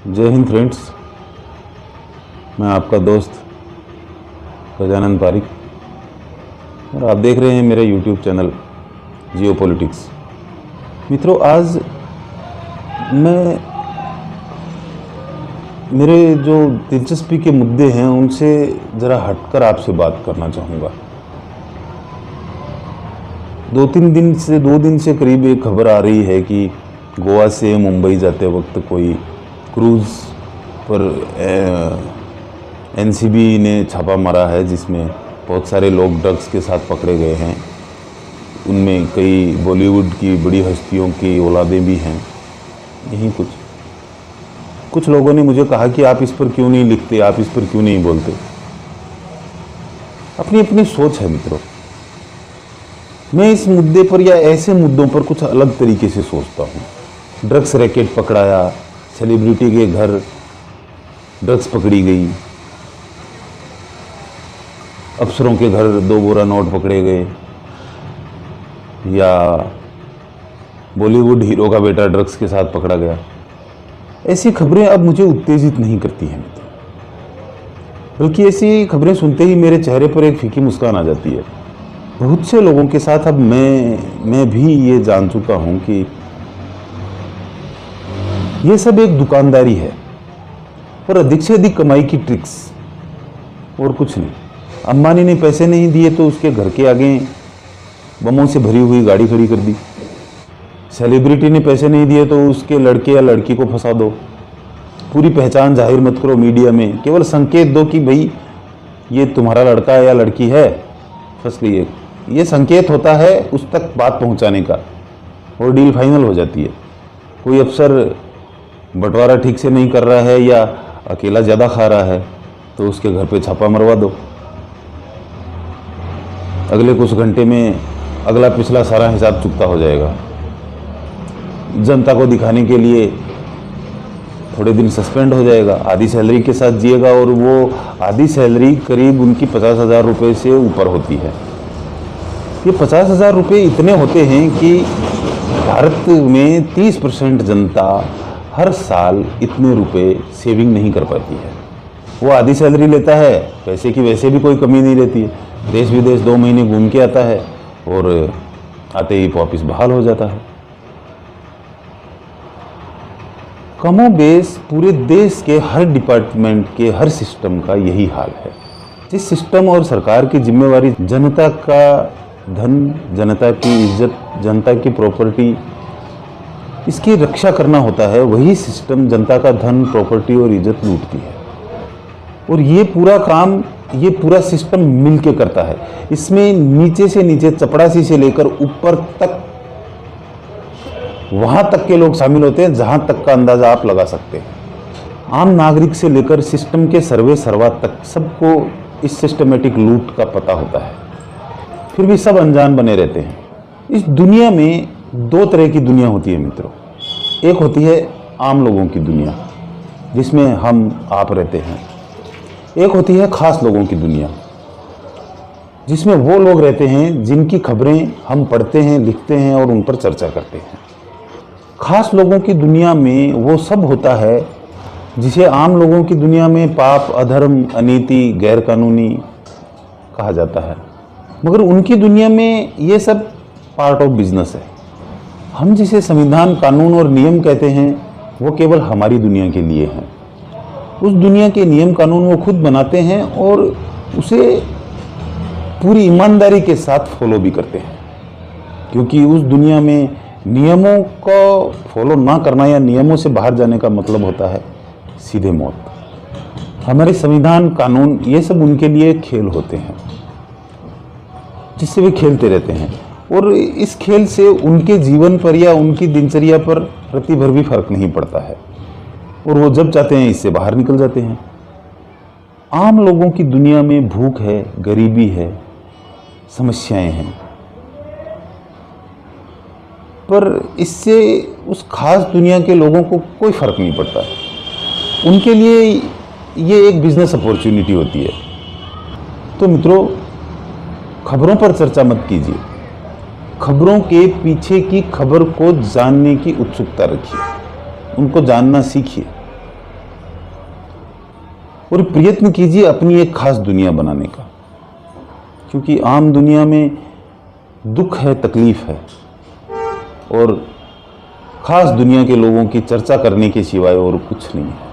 जय हिंद फ्रेंड्स। मैं आपका दोस्त गजानन पारिक और आप देख रहे हैं मेरा यूट्यूब चैनल जियो पॉलिटिक्स। मित्रों, आज मैं मेरे जो दिलचस्पी के मुद्दे हैं उनसे ज़रा हटकर आपसे बात करना चाहूँगा। दो दिन से करीब एक खबर आ रही है कि गोवा से मुंबई जाते वक्त कोई क्रूज़ पर एनसीबी ने छापा मारा है, जिसमें बहुत सारे लोग ड्रग्स के साथ पकड़े गए हैं। उनमें कई बॉलीवुड की बड़ी हस्तियों की औलादें भी हैं। यही कुछ लोगों ने मुझे कहा कि आप इस पर क्यों नहीं लिखते, आप इस पर क्यों नहीं बोलते। अपनी अपनी सोच है मित्रों। मैं इस मुद्दे पर या ऐसे मुद्दों पर कुछ अलग तरीके से सोचता हूँ। ड्रग्स रैकेट पकड़ाया, सेलिब्रिटी के घर ड्रग्स पकड़ी गई, अफसरों के घर 2 बोरा नोट पकड़े गए, या बॉलीवुड हीरो का बेटा ड्रग्स के साथ पकड़ा गया। ऐसी खबरें अब मुझे उत्तेजित नहीं करती हैं मित्र, बल्कि ऐसी खबरें सुनते ही मेरे चेहरे पर एक फीकी मुस्कान आ जाती है। बहुत से लोगों के साथ अब मैं भी ये जान चुका हूँ कि ये सब एक दुकानदारी है और अधिक से अधिक कमाई की ट्रिक्स, और कुछ नहीं। अंबानी ने पैसे नहीं दिए तो उसके घर के आगे बमों से भरी हुई गाड़ी खड़ी कर दी। सेलिब्रिटी ने पैसे नहीं दिए तो उसके लड़के या लड़की को फंसा दो। पूरी पहचान जाहिर मत करो मीडिया में, केवल संकेत दो कि भाई ये तुम्हारा लड़का या लड़की है, फंस गई। ये संकेत होता है उस तक बात पहुंचाने का, और डील फाइनल हो जाती है। कोई अफसर बंटवारा ठीक से नहीं कर रहा है या अकेला ज़्यादा खा रहा है तो उसके घर पे छापा मरवा दो। अगले कुछ घंटे में अगला पिछला सारा हिसाब चुकता हो जाएगा। जनता को दिखाने के लिए थोड़े दिन सस्पेंड हो जाएगा, आधी सैलरी के साथ जिएगा, और वो आधी सैलरी करीब उनकी 50,000 रुपये से ऊपर होती है। ये 50,000 रुपये इतने होते हैं कि भारत में 30% जनता हर साल इतने रुपए सेविंग नहीं कर पाती है। वो आधी सैलरी लेता है, पैसे की वैसे भी कोई कमी नहीं रहती है। देश विदेश 2 महीने घूम के आता है और आते ही वापिस बहाल हो जाता है। कमो बेस पूरे देश के हर डिपार्टमेंट के हर सिस्टम का यही हाल है। जिस सिस्टम और सरकार की जिम्मेवारी जनता का धन, जनता की इज्जत, जनता की प्रॉपर्टी, इसकी रक्षा करना होता है, वही सिस्टम जनता का धन, प्रॉपर्टी और इज्जत लूटती है। और ये पूरा काम, ये पूरा सिस्टम मिलके करता है। इसमें नीचे से नीचे चपरासी से लेकर ऊपर तक, वहां तक के लोग शामिल होते हैं जहां तक का अंदाजा आप लगा सकते हैं। आम नागरिक से लेकर सिस्टम के सर्वे सर्वा तक सबको इस सिस्टमेटिक लूट का पता होता है, फिर भी सब अनजान बने रहते हैं। इस दुनिया में 2 तरह की दुनिया होती है मित्रों। एक होती है आम लोगों की दुनिया, जिसमें हम आप रहते हैं। एक होती है खास लोगों की दुनिया, जिसमें वो लोग रहते हैं जिनकी खबरें हम पढ़ते हैं, लिखते हैं और उन पर चर्चा करते हैं। खास लोगों की दुनिया में वो सब होता है जिसे आम लोगों की दुनिया में पाप, अधर्म, अनीति, गैरकानूनी कहा जाता है, मगर उनकी दुनिया में ये सब पार्ट ऑफ बिजनेस है। हम जिसे संविधान, कानून और नियम कहते हैं वो केवल हमारी दुनिया के लिए हैं। उस दुनिया के नियम कानून वो खुद बनाते हैं और उसे पूरी ईमानदारी के साथ फॉलो भी करते हैं, क्योंकि उस दुनिया में नियमों को फॉलो ना करना या नियमों से बाहर जाने का मतलब होता है सीधे मौत। हमारे संविधान, कानून, ये सब उनके लिए खेल होते हैं जिससे वे खेलते रहते हैं, और इस खेल से उनके जीवन पर या उनकी दिनचर्या पर रत्ती भर भी फर्क नहीं पड़ता है, और वो जब चाहते हैं इससे बाहर निकल जाते हैं। आम लोगों की दुनिया में भूख है, गरीबी है, समस्याएं हैं, पर इससे उस खास दुनिया के लोगों को कोई फर्क नहीं पड़ता है। उनके लिए ये एक बिजनेस अपॉर्चुनिटी होती है। तो मित्रों, खबरों पर चर्चा मत कीजिए, खबरों के पीछे की खबर को जानने की उत्सुकता रखिए, उनको जानना सीखिए। और प्रयत्न कीजिए अपनी एक खास दुनिया बनाने का, क्योंकि आम दुनिया में दुख है, तकलीफ है, और खास दुनिया के लोगों की चर्चा करने के सिवाय और कुछ नहीं है।